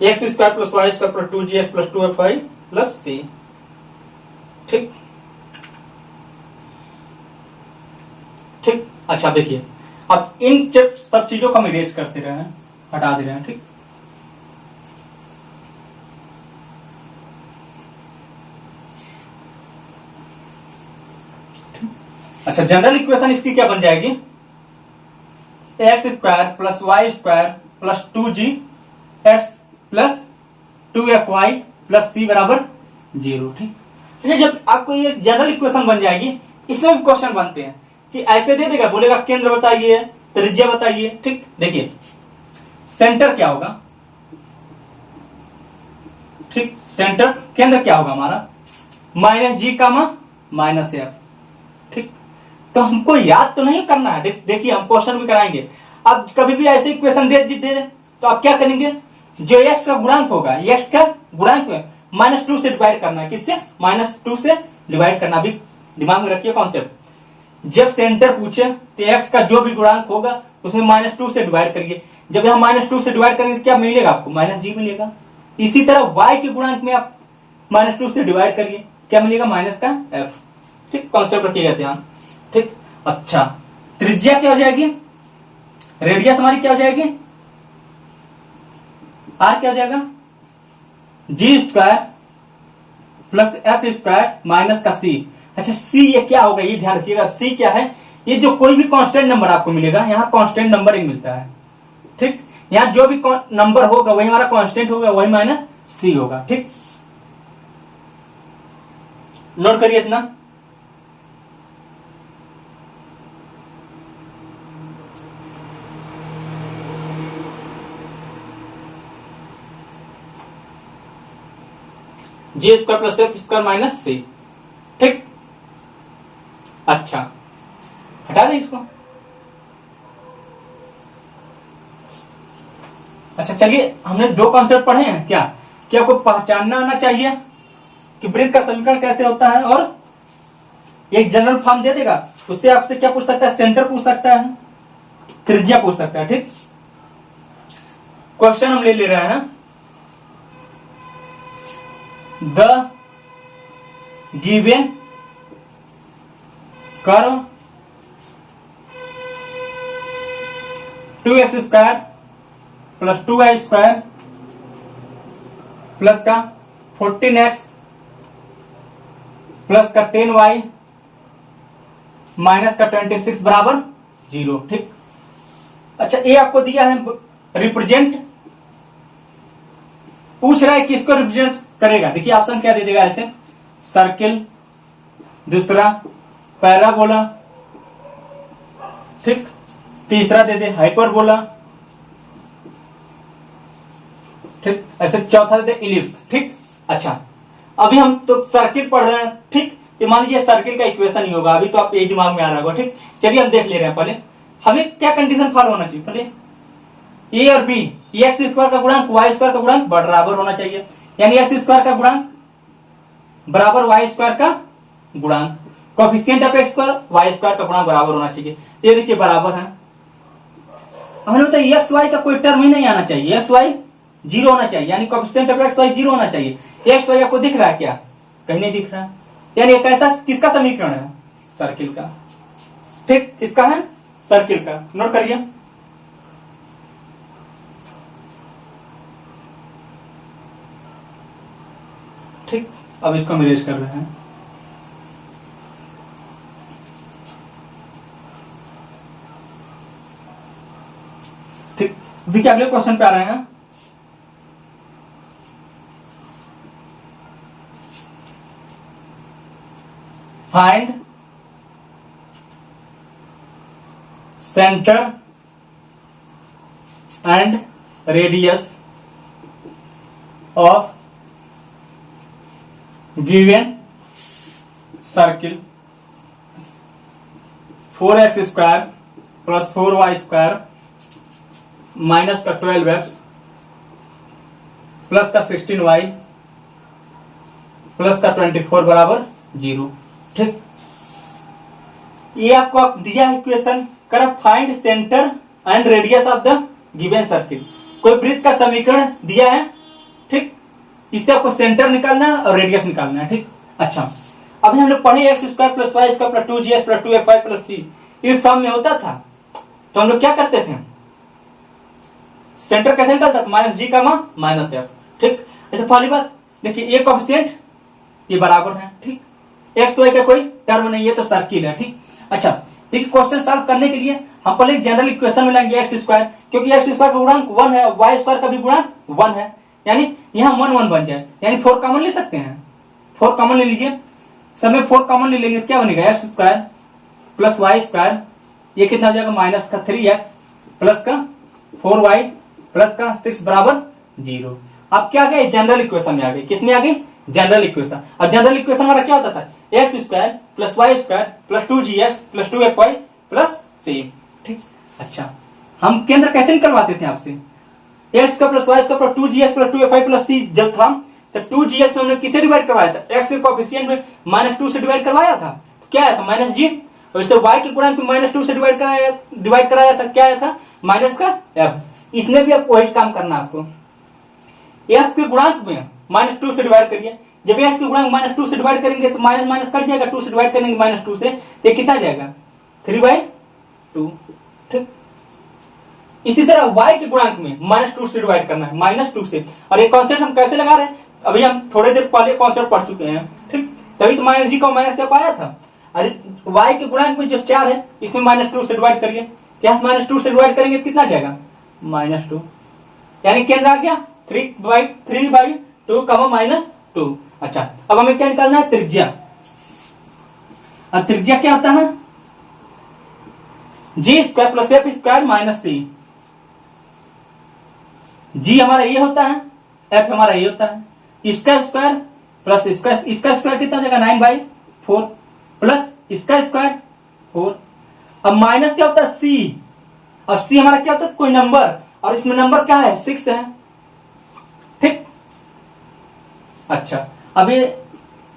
X square plus Y square plus 2gx plus 2fy plus C. ठीक ठीक, अच्छा देखिए, अब इन सब चीजों को हम इरेज करते रहे हैं, हटा दे रहे हैं। ठीक, अच्छा जनरल इक्वेशन इसकी क्या बन जाएगी, X square plus Y square plus 2gx plus 2fy plus C बराबर जीरो। ठीक, अच्छा जब आपको ये जनरल इक्वेशन बन जाएगी, इसमें भी क्वेश्चन बनते हैं कि ऐसे दे देगा, बोलेगा केंद्र बताइए, त्रिज्या बताइए। ठीक, देखिए सेंटर क्या होगा, ठीक सेंटर केंद्र क्या होगा हमारा, माइनस जी कामा माइनस एफ। ठीक, तो हमको याद तो नहीं करना है, देखिए हम क्वेश्चन भी कराएंगे। अब कभी भी ऐसे इक्वेशन दे तो आप क्या करेंगे, जो एक्स का गुणांक होगा, एक्स का गुणांक -2 से डिवाइड करना है, किससे, -2 से डिवाइड करना। भी दिमाग में रखिए कॉन्सेप्ट, जब सेंटर पूछे तो एक्स का जो भी गुणांक होगा उसमें -2 से डिवाइड करिए। जब यहां -2 से डिवाइड करेंगे तो क्या मिलेगा आपको, -g मिलेगा। इसी तरह y के गुणांक में आप -2 से डिवाइड करिए, क्या मिलेगा, माइनस का f। ठीक, कॉन्सेप्ट रखिएगा ध्यान। ठीक, अच्छा त्रिज्या क्या हो जाएगी, रेडियस हमारी क्या हो जाएगी, r क्या हो जाएगा, G square plus F square minus का c। अच्छा c ये क्या होगा, ये ध्यान रखिएगा, c क्या है, ये जो कोई भी कांस्टेंट नंबर आपको मिलेगा, यहाँ कांस्टेंट नंबर ही मिलता है। ठीक, यहाँ जो भी नंबर होगा वही हमारा कांस्टेंट होगा, वही माइनस c होगा। ठीक, नोट करिए इतना। G square plus F square minus C. ठीक, अच्छा हटा दें इसको। अच्छा चलिए, हमने दो कॉन्सेप्ट पढ़े हैं क्या, कि आपको पहचानना आना चाहिए कि वृत्त का समीकरण कैसे होता है, और एक जनरल फॉर्म दे देगा, उससे आपसे क्या पूछ सकता है, सेंटर पूछ सकता है, त्रिज्या पूछ सकता है। ठीक, क्वेश्चन हम ले रहे हैं, the given curve 2x² plus 2y² plus का 14x प्लस का 10y माइनस का 26 बराबर 0। ठीक। अच्छा, ये आपको दिया है रिप्रेजेंट, पूछ रहा है किसको रिप्रेजेंट करेगा। देखिए ऑप्शन क्या दे देगा ऐसे, सर्किल, दूसरा पैराबोला, ठीक, तीसरा दे दे हाइपरबोला, ठीक, ऐसे चौथा दे दे इलिप्स। ठीक। अच्छा, अभी हम तो सर्किल पढ़ रहे हैं। ठीक, तो मान लीजिए सर्किल का इक्वेशन ही होगा, अभी तो आप ये दिमाग में आ रहा होगा। ठीक, चलिए हम देख ले रहे हैं। पहले हमें क्या कंडीशन फॉलो होना चाहिए, पहले ए और बी, एक्स स्क्वायर का गुणांक वाई स्क्वायर का गुणांक बराबर होना चाहिए, यानी एक्स स्क्वायर का गुणांक बराबर वाई स्क्वायर का गुणांक, coefficient of X square Y square का गुणांक बराबर होना चाहिए। ये देखिए बराबर है। हमने बताया एक्स वाई का कोई टर्म ही नहीं आना चाहिए, एक्स वाई जीरो होना चाहिए, यानी coefficient of X Y zero होना चाहिए। एक्स वाई आपको दिख रहा है क्या? कहीं नहीं दिख रहा है, यानी एक ऐसा किसका समीकरण है? सर्किल का। ठीक, किसका है? सर्किल का। नोट करिए। ठीक, अब इसको हम इरेज कर रहे हैं। ठीक, देखिए अगले क्वेश्चन पे आ रहे हैं। Find centre and radius of given circle 4x² plus 4y² minus का 12x प्लस का 16y प्लस का 24 बराबर 0। ठीक, ये आपको आप दिया है इक्वेशन, कर find centre and radius of the given circle. कोई वृत्त का समीकरण दिया है। ठीक, इससे आपको सेंटर निकालना है और रेडियस निकालना है। ठीक। अच्छा, अभी हम लोग पढ़े x² plus y² plus 2gs plus 2fy plus c, इस फॉर्म में होता था तो हम लोग क्या करते थे, सेंटर कैसे निकलता था? माइनस जी का माइनस एफ। ठीक। अच्छा, पहली बात देखिए, ये कोएफिशिएंट ये बराबर है। ठीक, एक्स वाई का कोई टर्म नहीं है तो सर्किल है। ठीक। अच्छा, देखिए क्वेश्चन सॉल्व करने के लिए हम पहले जनरल इक्वेशन में लाएंगे x², क्योंकि x² का गुणांक 1 है, y² का भी गुणांक 1 है, यानी यहां 1 1 बन जाए, यानी 4 कॉमन ले सकते हैं। 4 कॉमन ले लीजिए, समय 4 कॉमन ले लेंगे, क्या बनेगा? x² प्लस y², ये कितना हो जाएगा? माइनस का 3x प्लस का 4y प्लस का 6 बराबर 0। अब क्या आ गए? जनरल इक्वेशन में आ गए। किसमें आ गई? General equation. और जनरल इक्वेशन हमारा क्या होता था? x² plus y² plus 2gs plus 2fy plus c। ठीक। अच्छा, हम केंद्र कैसे निकलवाते थे आपसे? x का plus y² plus 2gs plus 2fy plus c जब था, तब 2gs में हमने किसे डिवाइड करवाया था? x के कोएफिशिएंट में -2 से डिवाइड करवाया था, तो क्या आया था? माइनस जी। और इससे y के गुणांक में -2 से डिवाइड कराया था, क्या आया था? माइनस का f। इसमें भी आपको वही काम करना, आपको x के गुणांक में -2 से डिवाइड करिए। जब x के गुणांक -2 से डिवाइड करेंगे तो माइनस माइनस कट जाएगा, 2 से डिवाइड करेंगे -2 से, तो कितना जाएगा? 3/2। ठीक। इसी तरह y के गुणांक में -2 से डिवाइड करना है, -2 से। और ये कॉन्सेप्ट हम कैसे लगा रहे हैं? अभी हम थोड़ी देर पहले कॉन्सेप्ट पढ़ चुके हैं। ठीक, तभी तो माइनस जी का माइनस एफ आया था। अरे y के गुणांक में जो 4 है, इसमें -2 से डिवाइड करिए, यहाँ -2 से डिवाइड करेंगे तो कितना जाएगा? -2, यानी केंद्र आ गया 3/2 -2। अच्छा, अब हमें क्या निकालना है? त्रिज्या। अब त्रिज्या क्या होता है? g² plus f² minus c। g हमारा ये होता है, f हमारा ये होता है, इसका स्क्वायर प्लस इसका स्क्वायर कितना हो जाएगा? 9/4 प्लस इसका स्क्वायर 4। अब माइनस क्या होता है? c, और c हमारा क्या होता है? कोई नंबर, और इसमें नंबर क्या है? 6 है। ठीक। अच्छा, अब ये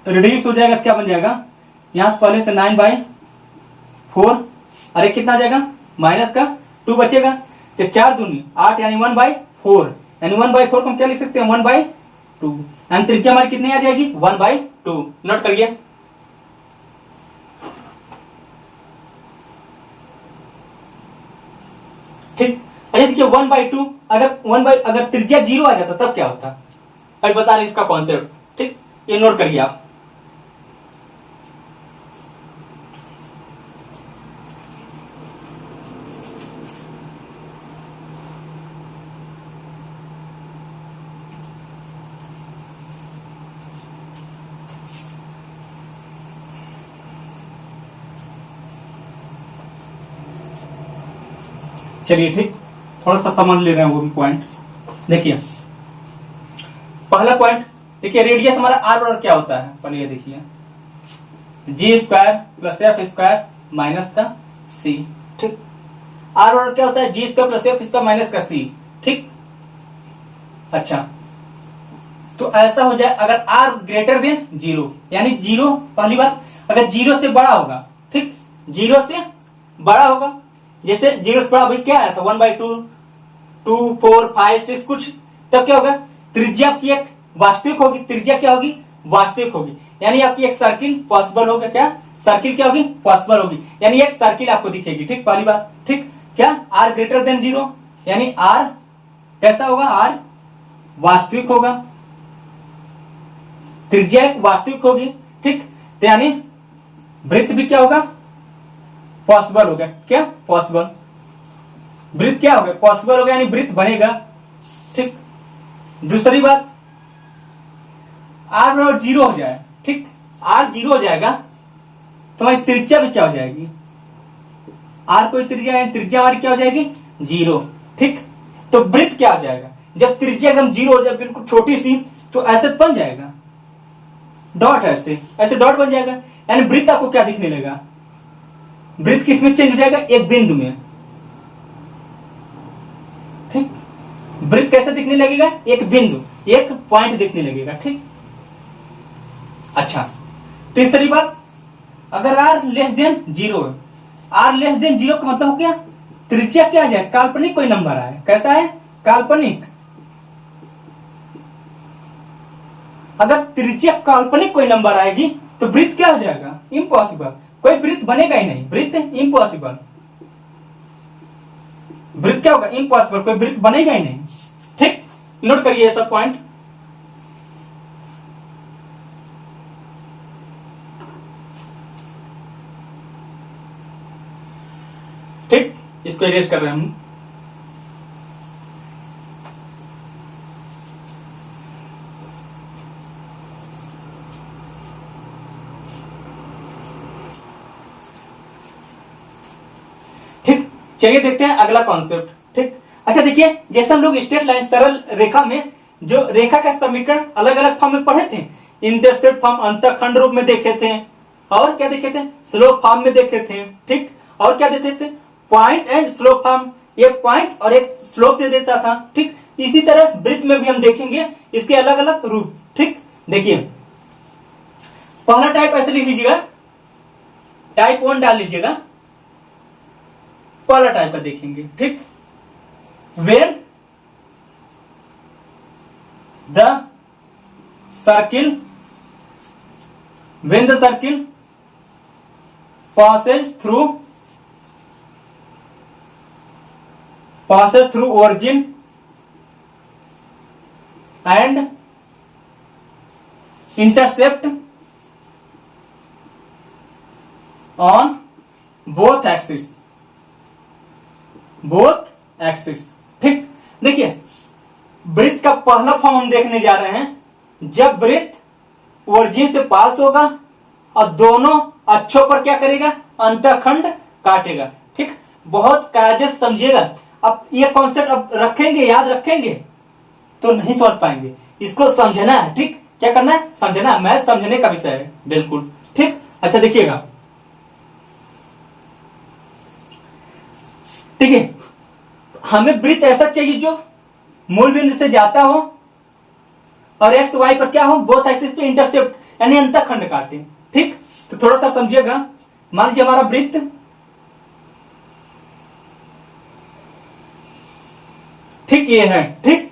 रिड्यूस हो जाएगा, क्या बन जाएगा? यहां से पहले से 9/4, अरे कितना आ जाएगा? माइनस का 2 बचेगा, तो 4 दूनी 8, यानी 1/4, यानी 1/4 को हम क्या लिख सकते हैं? 1/2, यानी त्रिज्या हमारी कितनी आ जाएगी? 1/2। नोट करिए। ठीक। अच्छा देखिए 1/2 अगर त्रिज्या 0 आ जाता तब क्या होता, अभी बता रहे इसका कॉन्सेप्ट। ठीक, ये नोट करिए आप। चलिए ठीक, थोड़ा सा समझ ले रहे हैं वो भी पॉइंट। देखिए पहला पॉइंट, देखिए रेडियस हमारा आर और क्या होता है, पहले ये देखिए g² प्लस f² माइनस का c। ठीक, आर और क्या होता है, g² प्लस f² माइनस का c। ठीक, अच्छा तो ऐसा हो जाए अगर r ग्रेटर देन 0, यानी 0, पहली बात अगर 0 से बड़ा होगा, ठीक 0 से बड़ा होगा, जैसे 0 से बड़ा भाई क्या आया था 1/2, 2, 4, 5, 6 कुछ, तब क्या होगा, त्रिज्या आपकी एक वास्तविक होगी, त्रिज्या क्या होगी, वास्तविक होगी, यानी आपकी एक सर्किल पॉसिबल होगा, क्या सर्किल क्या होगी, पॉसिबल होगी, यानी एक सर्किल आपको दिखेगी। ठीक, पहली बात। ठीक, क्या r ग्रेटर देन 0, यानी r कैसा होगा, r वास्तविक होगा, त्रिज्या एक वास्तविक होगी। ठीक, तो यानी वृत्त भी क्या होगा, पॉसिबल हो गया, क्या पॉसिबल, वृत्त क्या हो गया, पॉसिबल हो गया, यानी वृत्त बनेगा। ठीक, दूसरी बात r और 0 हो जाए, ठीक r 0 हो जाएगा तो हमारी त्रिज्या भी क्या हो जाएगी, r कोई त्रिज्या है, त्रिज्या हमारी क्या हो जाएगी 0। ठीक, तो वृत्त क्या हो जाएगा, जब त्रिज्या एकदम 0 हो जाए बिल्कुल छोटी सी, तो ऐसे बन जाएगा डॉट, ऐसे ऐसे डॉट बन जाएगा, यानी वृत्त आपको क्या दिखने लगेगा, वृत्त किसमें चेंज हो जाएगा, एक बिंदु में। ठीक, वृत्त कैसे दिखने लगेगा, एक बिंदु, एक पॉइंट दिखने लगेगा। ठीक, अच्छा तीसरी बात, अगर r लेस देन 0 है, r लेस देन 0 का मतलब हो गया त्रिज्या क्या आ जाए, काल्पनिक कोई नंबर आए, कैसा है, काल्पनिक। अगर त्रिज्या काल्पनिक कोई नंबर आएगी तो वृत्त क्या हो जाएगा, इम्पॉसिबल, कोई वृत्त बनेगा ही नहीं, वृत्त इम्पॉसिबल, वृत्त क्या होगा, इम्पॉसिबल, कोई वृत्त बनेगा ही नहीं। ठीक, नोट करिए ये सब पॉइंट। ठीक, इसको इरेज कर रहे हैं हम। ठीक, चलिए देखते हैं अगला कॉन्सेप्ट। ठीक, अच्छा देखिए जैसे हम लोग स्ट्रेट लाइन सरल रेखा में जो रेखा का समीकरण अलग अलग फॉर्म में पढ़े थे, इंटरसेप्ट फॉर्म, अंतःखंड रूप में देखे थे, और क्या देखे थे, स्लोप फॉर्म में देखे थे। ठीक, और क्या देते थे, पॉइंट एंड स्लोप फॉर्म, एक पॉइंट और एक स्लोप दे देता था। ठीक, इसी तरह वृत्त में भी हम देखेंगे इसके अलग अलग रूप। ठीक, देखिए पहला टाइप ऐसे लिख लीजिएगा, टाइप 1 डाल लीजिएगा, पहला टाइप का देखेंगे। ठीक, when the circle passes through origin and intercept on both axes। ठीक, देखिए वृत्त का पहला फॉर्म हम देखने जा रहे हैं, जब वृत्त ओरिजिन से पास होगा और दोनों अक्षों पर क्या करेगा, अंतःखंड काटेगा। ठीक, बहुत कायदे से समझिएगा, अब ये कॉन्सेप्ट अब रखेंगे, याद रखेंगे तो नहीं समझ पाएंगे, इसको समझना है। ठीक, क्या करना है, समझना, मैथ समझने का विषय है बिल्कुल। ठीक, अच्छा देखिएगा, ठीक है, हमें वृत्त ऐसा चाहिए जो मूल बिंदु से जाता हो और एक्स वाई पर क्या हो, बोथ एक्सिस पे इंटरसेप्ट यानी अंतःखंड काटे। ठीक, तो थोड़ा सा समझिएगा, मान लीजिए हमारा वृत्त ठीक ये है, ठीक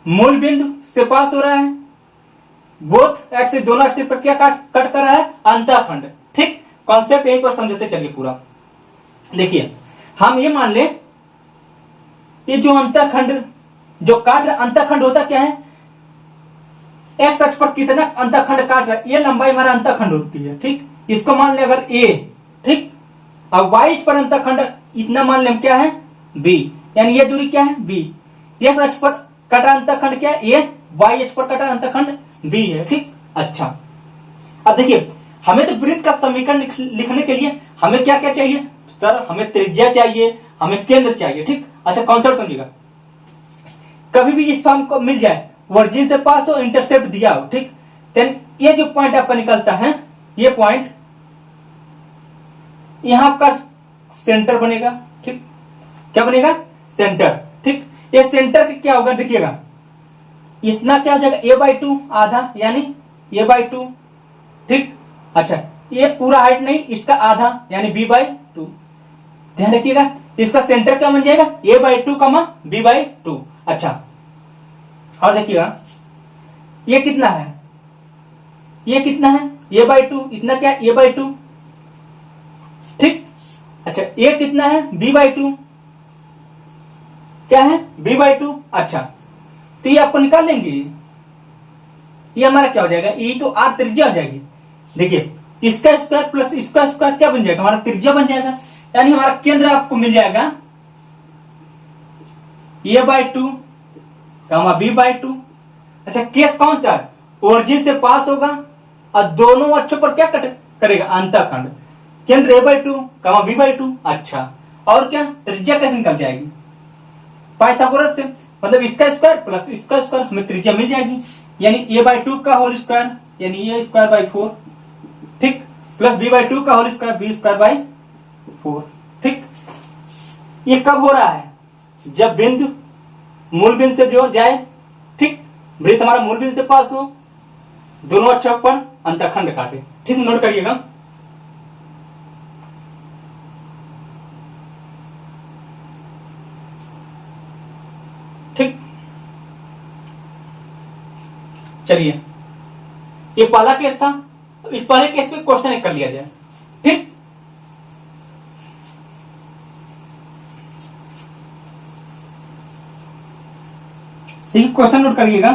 मूल बिंदु से पास हो रहा है, बोथ एक्सिस, दोनों एक्सिस पर क्या कट कर रहा है, अंतःखंड। ठीक, कॉन्सेप्ट यहीं पर समझते चलिए पूरा। देखिए हम ये मान ले ये जो अंतःखंड जो काट रहा, अंतःखंड होता क्या है, एक्स अक्ष पर कितना अंतःखंड काट रहा है, ये लंबाई हमारा अंतःखंड होती है। ठीक, इसको मान ले अगर ए, ठीक, अब वाई अक्ष पर अंतःखंड इतना मान ले क्या है, बी, यानी ये दूरी क्या है, बी। एक्स अक्ष पर कटा अंतःखंड क्या है, ए, वाई अक्ष पर कटा अंतःखंड बी है। ठीक, अच्छा, अब देखिए हमें तो वृत्त का समीकरण लिखने के लिए हमें क्या क्या चाहिए सर, हमें त्रिज्या चाहिए, हमें केंद्र चाहिए। ठीक, अच्छा कॉन्सेप्ट समझिएगा, कभी भी इस फॉर्म को मिल जाए, ओरिजिन से पास हो, इंटरसेप्ट दिया हो, ठीक, देन ये जो पॉइंट आपका निकलता है, ये पॉइंट यहां का सेंटर बनेगा। ठीक, क्या बनेगा, सेंटर। ठीक, ये सेंटर क्या होगा, देखिएगा इतना क्या हो जाएगा, a/2 आधा, यानी a/2। ठीक, अच्छा ये पूरा हाइट नहीं, इसका आधा यानी b/2। ध्यान रखिएगा, इसका सेंटर क्या बन जाएगा, a/2 b/2। अच्छा, और देखिएगा ये कितना है, ये कितना है, a/2, इतना क्या है, a/2। ठीक, अच्छा ये कितना है, b/2, क्या है, b/2। अच्छा, तो ये आपको निकाल लेंगे, ये हमारा क्या हो जाएगा, ये तो r त्रिज्या हो जाएगी। देखिए इसका स्क्वायर प्लस इसका स्क्वायर क्या बन जाएगा, हमारा त्रिज्या बन जाएगा, यानी हमारा केंद्र आपको मिल जाएगा a/2 b/2। अच्छा, केस कौन सा है, ओरिजिन से पास होगा और दोनों अक्षों पर क्या कट करेगा, अंतःखंड, केंद्र a/2 b/2। अच्छा, और क्या, त्रिज्या कैसे निकल जाएगी, पाइथागोरस से, मतलब इसका स्क्वायर प्लस इसका स्क्वायर, हमें त्रिज्या मिल जाएगी, यानी a/2 का होल स्क्वायर यानी a²/4, ठीक, प्लस b/2 का होल स्क्वायर b²/4। ठीक, ये कब हो रहा है, जब बिंदु मूल बिंदु से जो जाए, ठीक, वृत्त हमारा मूल बिंदु से पास हो, दोनों अक्षों पर अंतःखंड काटे। ठीक, नोट करिएगा, ठीक, चलिए ये पहला केस था, इस पहले केस पे क्वेश्चन कर लिया जाए। ठीक, देखिए क्वेश्चन नोट करिएगा,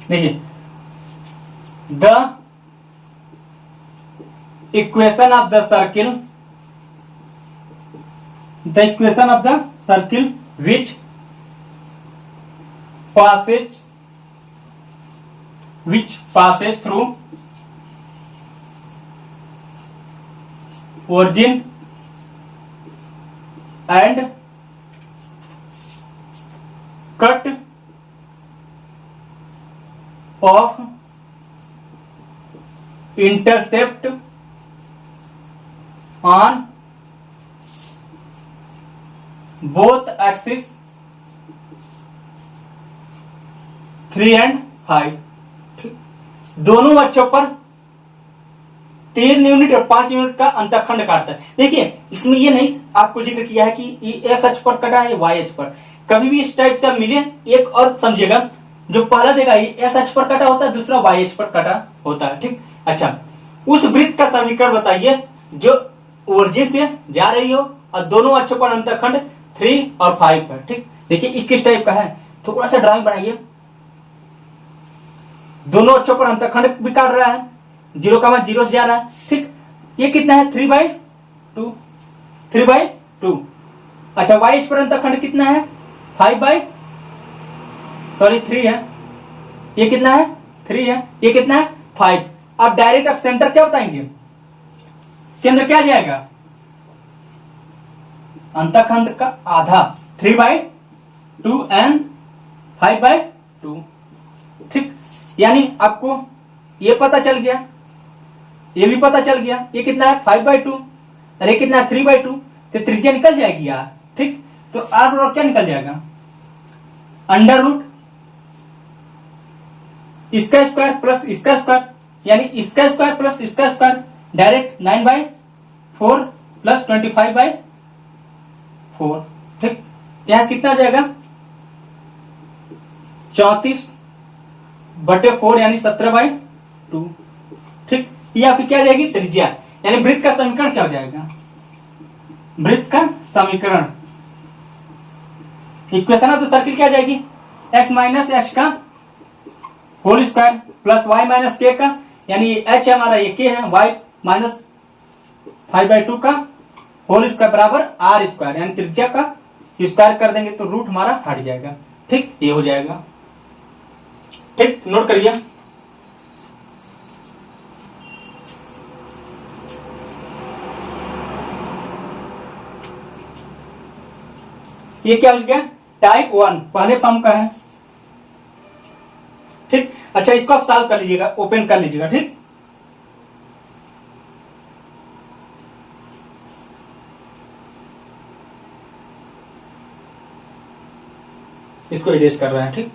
देखिए the equation of the circle, the equation of the circle which passes through origin and cut of intercept on both axes 3 and 5। दोनों अक्षों पर 3 यूनिट और 5 यूनिट का अंतःखंड काटता है। देखिए इसमें ये नहीं आपको जिक्र किया है कि ये एक्स अक्ष पर कटा है, वाई अक्ष पर, कभी भी इस टाइप से मिले, एक और समझिएगा, जो पहला देगा ये एक्स अक्ष पर कटा होता है, दूसरा वाई अक्ष पर कटा होता है। ठीक, अच्छा उस वृत्त का समीकरण बताइए जो ओरिजिन से जा रही हो और दोनों अक्षों पर अंतःखंड 3 और 5 पर। ठीक, देखिए 21 टाइप का है, थोड़ा सा ड्राइंग बनाइए, दोनों अक्षों पर अंतःखंड भी काट रहा है, 0,0 से जा रहा है। ठीक, ये कितना है, 3/2, 3/2। अच्छा, वाई अक्ष पर अंतःखंड कितना है, 3 है, ये कितना है, 3 है, ये कितना है, 5। अब डायरेक्ट आप सेंटर क्या बताएंगे, केंद्र क्या जाएगा, अंतःखंड का आधा, 3/2 एंड 5/2। ठीक, यानी आपको ये पता चल गया, ये भी पता चल गया, ये कितना है 5/2 और ये कितना है 3/2, तो त्रिज्या निकल जाएगी यार। ठीक, तो आर और क्या निकल जाएगा, √ इसका स्क्वायर प्लस इसका स्क्वायर, यानी इसका स्क्वायर प्लस इसका स्क्वायर, डायरेक्ट 9/4 प्लस 25/4। ठीक, यहां कितना हो जाएगा, 34/4 यानी 17/2। ठीक, ये आपकी क्या जाएगी, त्रिज्या, यानी वृत्त का समीकरण क्या हो जाएगा, वृत्त का समीकरण। इक्वेशन है तो सर्किल क्या आ जाएगी, x माइनस एच का whole square plus y minus K का, यानी h हमारा ये k है, y माइनस 5/2 का होल स्क्वायर बराबर r स्क्वायर, यानी त्रिज्या का स्क्वायर कर देंगे तो रूट हमारा हट जाएगा। ठीक, ये हो जाएगा। ठीक, नोट करिए। ये क्या हो गया, टाइप 1 पहले फॉर्म का है। ठीक, अच्छा इसको आप सॉल्व कर लीजिएगा, ओपन कर लीजिएगा। ठीक, इसको इरेज कर रहे हैं। ठीक,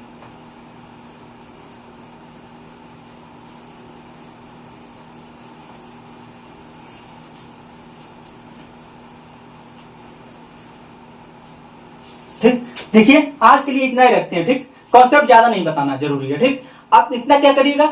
ठीक, देखिए आज के लिए इतना ही रखते हैं। ठीक, कॉन्सेप्ट ज्यादा नहीं बताना जरूरी है। ठीक, आप इतना क्या करिएगा,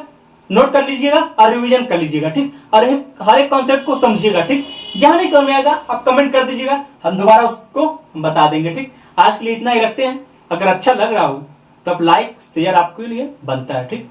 नोट कर लीजिएगा और रिवीजन कर लीजिएगा। ठीक, और हर एक कॉन्सेप्ट को समझिएगा। ठीक, जहां नहीं समझ में आएगा आप कमेंट कर दीजिएगा, हम दोबारा उसको बता देंगे। ठीक, आज के लिए इतना ही रखते हैं। अगर अच्छा लग रहा हो तो आप लाइक शेयर आपके लिए बनता है। ठीक।